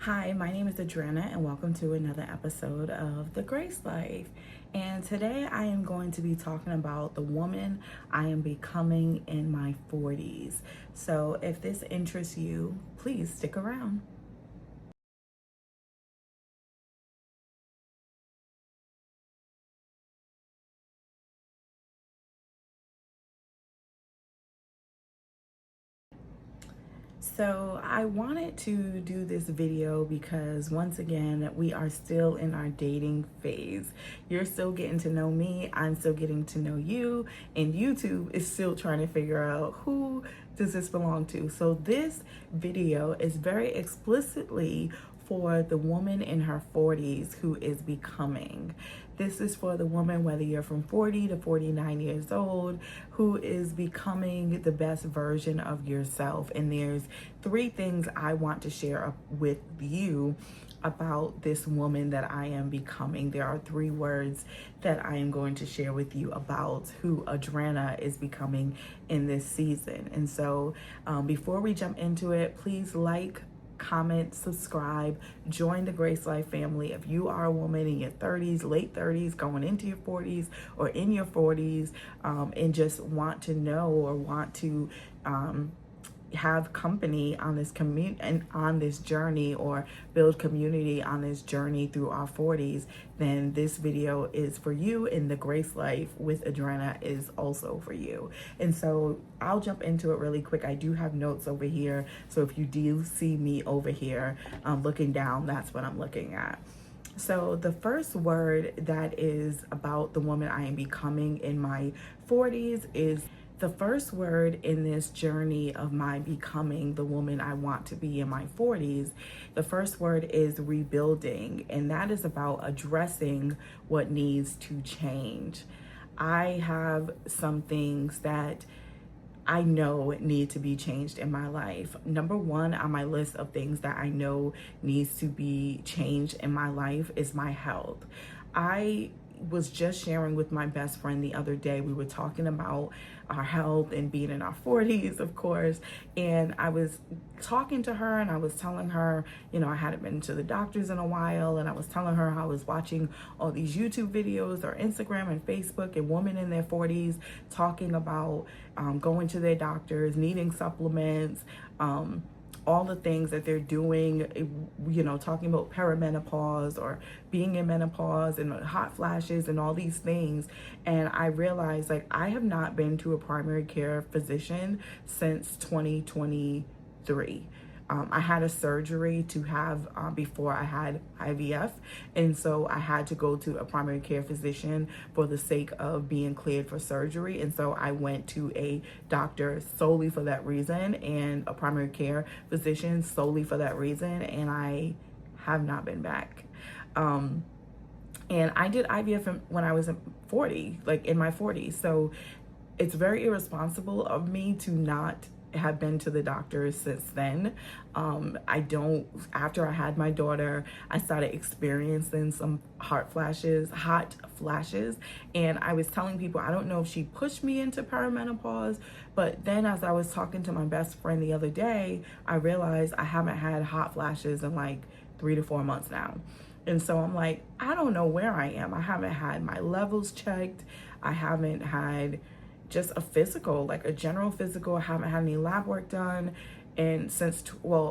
Hi, my name is Adriana, and welcome to another episode of The Grace Life. And today I am going to be talking about the woman I am becoming in my 40s. So if this interests you, please stick around. So I wanted to do this video because once again, we are still in our dating phase. You're still getting to know me, I'm still getting to know you, and YouTube is still trying to figure out who does this belong to. So this video is very explicitly for the woman in her 40s who is becoming. This is for the woman, whether you're from 40 to 49 years old, who is becoming the best version of yourself. And there's three things I want to share with you about this woman that I am becoming. There are three words that I am going to share with you about who Adriana is becoming in this season. And so before we jump into it, please like, comment, subscribe, join the Grace Life family. If you are a woman in your 30s, late 30s, going into your 40s, or in your 40s, and just want to know or want to have company on this community and on this journey, or build community on this journey through our 40s, then this video is for you, and the Grace Life with Adriana is also for you. And so I'll jump into it really quick. I do have notes over here, so if you do see me over here looking down, that's what I'm looking at. So the first word that is about the woman I am becoming in my 40s is the first word in this journey of my becoming the woman I want to be in my 40s. The first word is rebuilding, and that is about addressing what needs to change. I have some things that I know need to be changed in my life. Number one on my list of things that I know needs to be changed in my life is my health. I was just sharing with my best friend the other day. We were talking about our health and being in our 40s, of course. And I was talking to her and I was telling her, I hadn't been to the doctors in a while. And I was telling her how I was watching all these YouTube videos or Instagram and Facebook, and women in their 40s talking about going to their doctors, needing supplements, all the things that they're doing, talking about perimenopause or being in menopause and hot flashes and all these things. And I realized, I have not been to a primary care physician since 2023. I had a surgery to have before I had IVF. And so I had to go to a primary care physician for the sake of being cleared for surgery. And so I went to a doctor solely for that reason, and a primary care physician solely for that reason. And I have not been back. And I did IVF when I was 40, in my 40s. So it's very irresponsible of me to not have been to the doctors since then. After I had my daughter, I started experiencing some hot flashes. And I was telling people, I don't know if she pushed me into perimenopause, but then as I was talking to my best friend the other day, I realized I haven't had hot flashes in 3 to 4 months now. And so I'm like, I don't know where I am. I haven't had my levels checked. I haven't had just a physical, a general physical. I haven't had any lab work done. And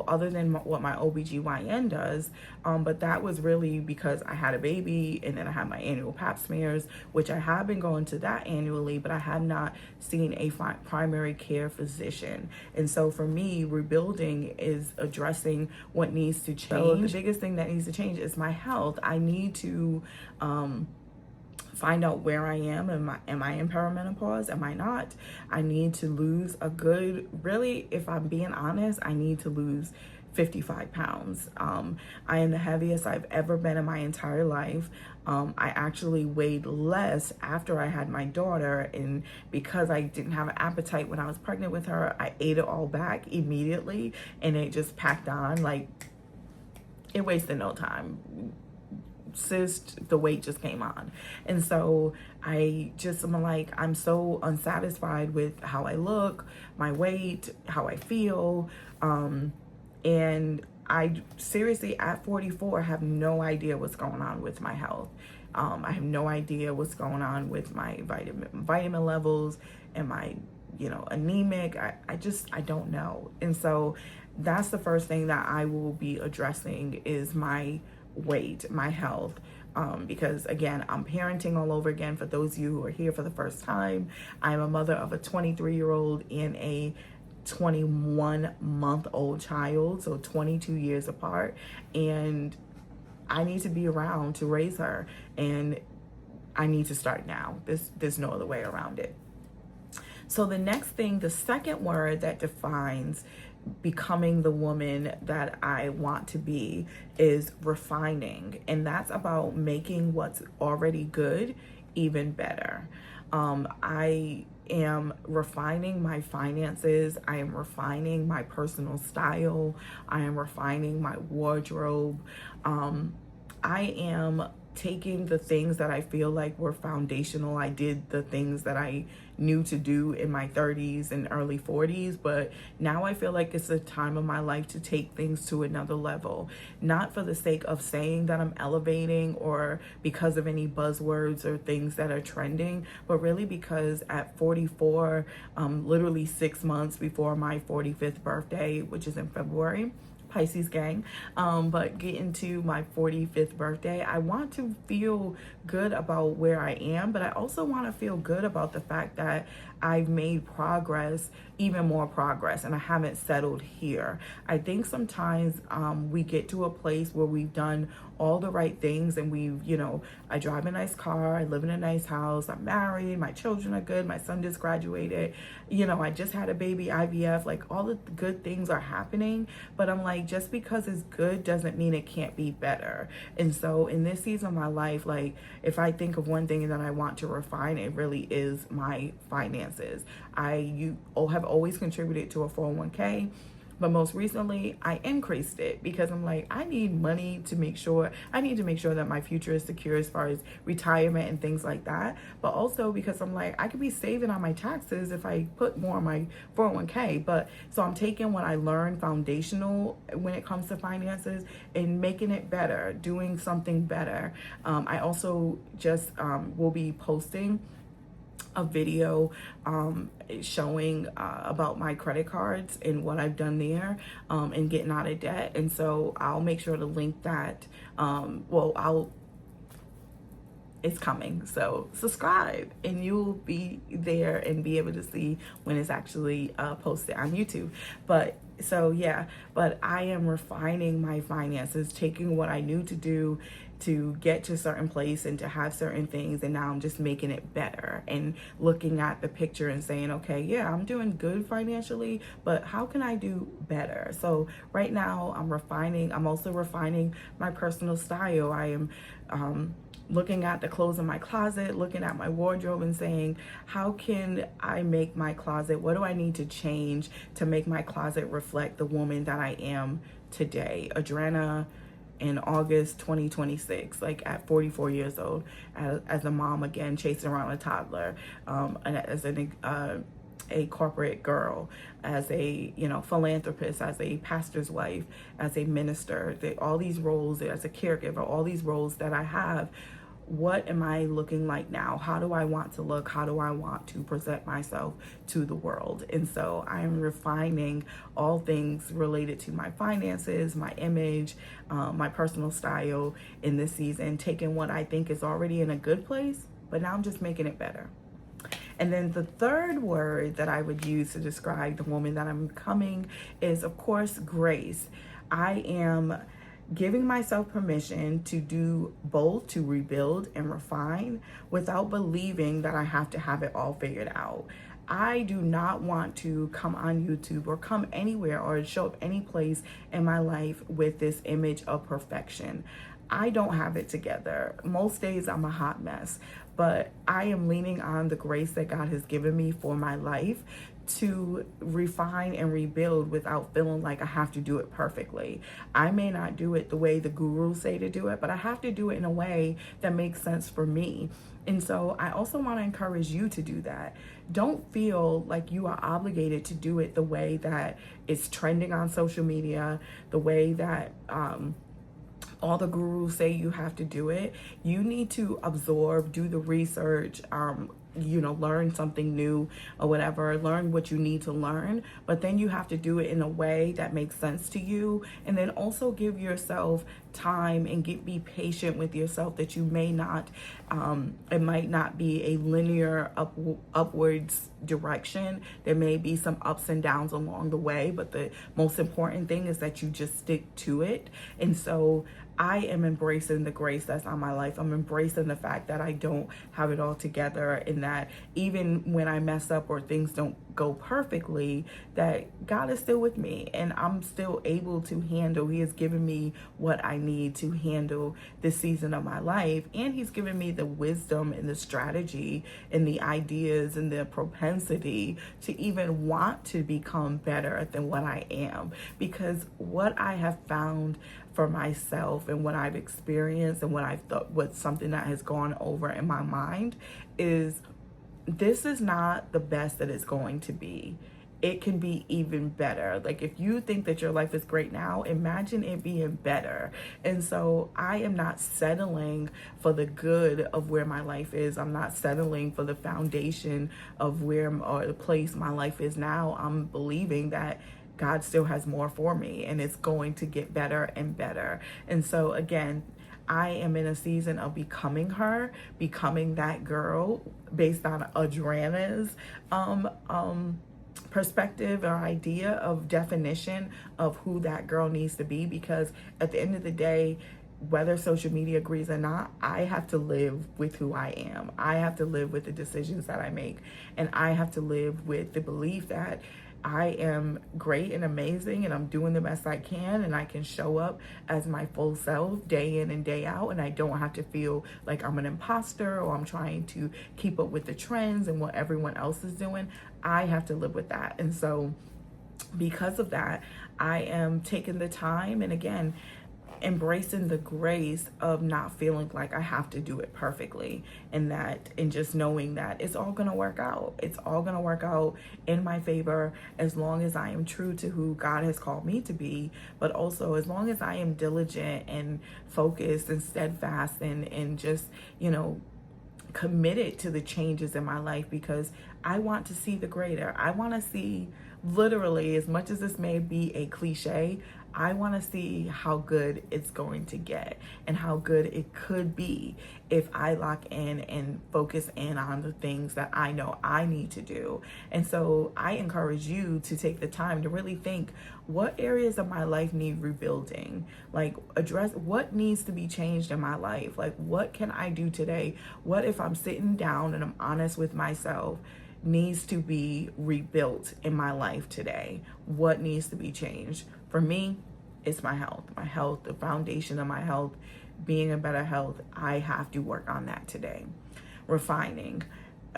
other than what my OBGYN does, but that was really because I had a baby, and then I had my annual pap smears, which I have been going to that annually, but I have not seen a primary care physician. And so for me, rebuilding is addressing what needs to change. So the biggest thing that needs to change is my health. I need to find out where I am. Am I in perimenopause? Am I not? I need to lose really, if I'm being honest, I need to lose 55 pounds. I am the heaviest I've ever been in my entire life. I actually weighed less after I had my daughter, and because I didn't have an appetite when I was pregnant with her, I ate it all back immediately, and it just packed on. It wasted no time. The weight just came on. And so I'm so unsatisfied with how I look, my weight, how I feel. And I seriously, at 44, have no idea what's going on with my health. I have no idea what's going on with my vitamin levels and my, anemic. I don't know. And so that's the first thing that I will be addressing is my weight, my health. Because again, I'm parenting all over again. For those of you who are here for the first time, I'm a mother of a 23-year-old and a 21-month-old child, so 22 years apart, and I need to be around to raise her, and I need to start now. There's no other way around it. So the next thing, the second word that defines becoming the woman that I want to be is refining. And that's about making what's already good even better. I am refining my finances. I am refining my personal style. I am refining my wardrobe. I am taking the things that I feel like were foundational. I did the things that I knew to do in my 30s and early 40s, but now I feel like it's a time of my life to take things to another level, not for the sake of saying that I'm elevating or because of any buzzwords or things that are trending, but really because at 44, literally 6 months before my 45th birthday, which is in February, Pisces gang, but getting to my 45th birthday, I want to feel good about where I am, but I also want to feel good about the fact that I've made progress, even more progress, and I haven't settled here. I think sometimes we get to a place where we've done all the right things and we've, I drive a nice car, I live in a nice house, I'm married, my children are good, my son just graduated, I just had a baby, IVF, like all the good things are happening, but I'm like, just because it's good doesn't mean it can't be better. And so in this season of my life, like if I think of one thing that I want to refine, it really is my finances. You have always contributed to a 401k, but most recently I increased it because I'm like, I need money to make sure that my future is secure as far as retirement and things like that. But also because I'm like, I could be saving on my taxes if I put more on my 401k. But so I'm taking what I learned foundational when it comes to finances and making it better, doing something better. I also just will be posting a video showing about my credit cards and what I've done there and getting out of debt. And so I'll make sure to link that. It's coming. So subscribe and you'll be there and be able to see when it's actually posted on YouTube. But I am refining my finances, taking what I knew to do to get to a certain place and to have certain things, and now I'm just making it better and looking at the picture and saying, okay, yeah, I'm doing good financially, but how can I do better? So right now I'm also refining my personal style. I am looking at the clothes in my closet, looking at my wardrobe and saying, how can I make my closet, what do I need to change to make my closet reflect the woman that I am today? Adriana in August 2026, like at 44 years old, as a mom again, chasing around a toddler, and as a corporate girl, as a philanthropist, as a pastor's wife, as a minister, all these roles, as a caregiver, all these roles that I have. What am I looking like now? How do I want to look? How do I want to present myself to the world? And so I am refining all things related to my finances, my image, my personal style in this season, taking what I think is already in a good place, but now I'm just making it better. And then the third word that I would use to describe the woman that I'm becoming is, of course, grace. I am giving myself permission to do both, to rebuild and refine, without believing that I have to have it all figured out. I do not want to come on YouTube or come anywhere or show up any place in my life with this image of perfection. I don't have it together. Most days I'm a hot mess, but I am leaning on the grace that God has given me for my life to refine and rebuild without feeling like I have to do it perfectly. I may not do it the way the gurus say to do it, but I have to do it in a way that makes sense for me. And so I also want to encourage you to do that. Don't feel like you are obligated to do it the way that it's trending on social media, the way that all the gurus say you have to do it. You need to absorb, do the research, learn something new or whatever, learn what you need to learn, but then you have to do it in a way that makes sense to you. And then also give yourself time and be patient with yourself, that you may not, it might not be a linear upwards direction. There may be some ups and downs along the way, but the most important thing is that you just stick to it. And so I am embracing the grace that's on my life. I'm embracing the fact that I don't have it all together, and that even when I mess up or things don't go perfectly, that God is still with me and I'm still able to handle. He has given me what I need to handle this season of my life, and He's given me the wisdom and the strategy and the ideas and the propensity to even want to become better than what I am. Because what I have found for myself and what I've experienced and what I've thought, what's something that has gone over in my mind, is this is not the best that it's going to be. It can be even better. Like, if you think that your life is great now, imagine it being better. And so I am not settling for the good of where my life is. I'm not settling for the foundation of where, or the place my life is now. I'm believing that God still has more for me, and it's going to get better and better. And so again, I am in a season of becoming her, becoming that girl based on Adriana's perspective or idea of definition of who that girl needs to be. Because at the end of the day, whether social media agrees or not, I have to live with who I am. I have to live with the decisions that I make, and I have to live with the belief that I am great and amazing, and I'm doing the best I can, and I can show up as my full self day in and day out, and I don't have to feel like I'm an imposter or I'm trying to keep up with the trends and what everyone else is doing. I have to live with that. And so because of that, I am taking the time, and again, embracing the grace of not feeling like I have to do it perfectly, and just knowing that it's all gonna work out. It's all gonna work out in my favor as long as I am true to who God has called me to be, but also as long as I am diligent and focused and steadfast and just, committed to the changes in my life, because I want to see the greater. I want to see, literally, as much as this may be a cliche, I want to see how good it's going to get and how good it could be if I lock in and focus in on the things that I know I need to do. And so I encourage you to take the time to really think, what areas of my life need rebuilding? Like, address what needs to be changed in my life. Like, what can I do today? What if I'm sitting down and I'm honest with myself, needs to be rebuilt in my life today? What needs to be changed? For me, it's my health, the foundation of my health, being in better health. I have to work on that today. Refining,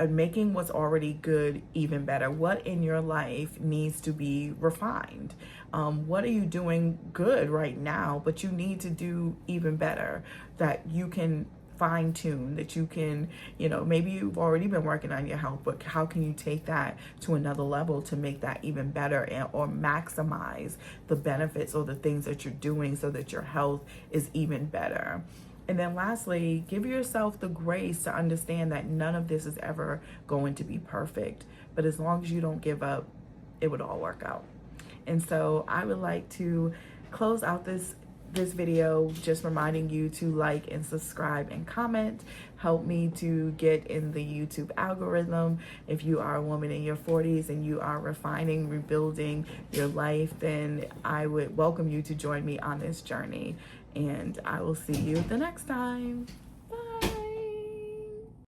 making what's already good even better. What in your life needs to be refined? What are you doing good right now, but you need to do even better, that you can fine tune, that you can, maybe you've already been working on your health, but how can you take that to another level to make that even better, or maximize the benefits or the things that you're doing so that your health is even better? And then lastly, give yourself the grace to understand that none of this is ever going to be perfect, but as long as you don't give up, it would all work out. And so I would like to close out this video just reminding you to like and subscribe and comment. Help me to get in the YouTube algorithm. If you are a woman in your 40s and you are refining, rebuilding your life, then I would welcome you to join me on this journey, and I will see you the next time.